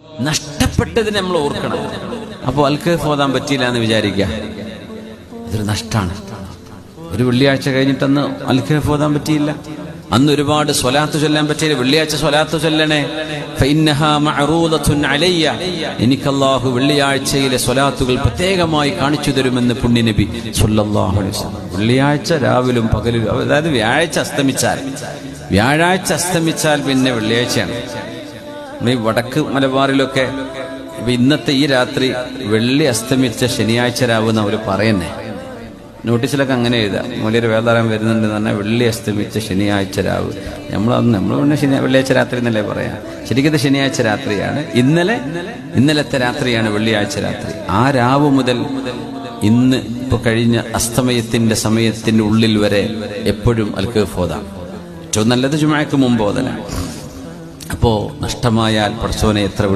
നഷ്ടപ്പെട്ടതിനെ നമ്മൾ ഓർക്കണം. അപ്പോൾ അൽക്കഹഫ് ഓതാൻ പറ്റിയില്ല എന്ന് വിചാരിക്കുക, അതൊരു നഷ്ടമാണ്. ഒരു വെള്ളിയാഴ്ച കഴിഞ്ഞിട്ടന്ന് അൽക്കഹഫ് ഓതാൻ പറ്റിയില്ല, അന്ന് ഒരുപാട് സ്വലാത്ത് ചൊല്ലാൻ പറ്റിയില്ല. വെള്ളിയാഴ്ച സ്വലാത്ത് ചൊല്ലണേ, ഫഇന്നഹാ മഅറൂദത്തുൻ അലയ്യ, എനിക്ക് അല്ലാഹു വെള്ളിയാഴ്ചയിലെ സ്വലാത്തുകൾ പ്രത്യേകമായി കാണിച്ചു തരുമെന്ന് പുണ്യനബി സ്വല്ലല്ലാഹു അലൈഹി വസല്ലം. വെള്ളിയാഴ്ച രാവിലും പകലും, അതായത് വ്യാഴാഴ്ച അസ്തമിച്ചാൽ പിന്നെ വെള്ളിയാഴ്ചയാണ്. ഈ വടക്ക് മലബാറിലൊക്കെ ഇന്നത്തെ ഈ രാത്രി വെള്ളി അസ്തമിച്ച ശനിയാഴ്ച രാവെന്ന് അവർ പറയുന്നേ. നോട്ടീസിലൊക്കെ അങ്ങനെ എഴുതാം, മൂല്യൊരു വേദാരം വരുന്നുണ്ട് തന്നെ, വെള്ളി അസ്തമിച്ച ശനിയാഴ്ച രാവ്. നമ്മൾ പിന്നെ വെള്ളിയാഴ്ച രാത്രി എന്നല്ലേ പറയാം. ശരിക്കും ശനിയാഴ്ച രാത്രിയാണ്, ഇന്നലത്തെ രാത്രിയാണ് വെള്ളിയാഴ്ച രാത്രി. ആ രാവ് മുതൽ ഇന്ന് ഇപ്പൊ കഴിഞ്ഞ അസ്തമയത്തിന്റെ സമയത്തിന്റെ ഉള്ളിൽ വരെ എപ്പോഴും അൽക്കഹഫ് ഓതാം. ഏറ്റവും നല്ലത് ജുമുഅക്ക് മുമ്പ് ഓതലാണ്. അപ്പോ നഷ്ടമായാൽ പടച്ചോനെ എത്ര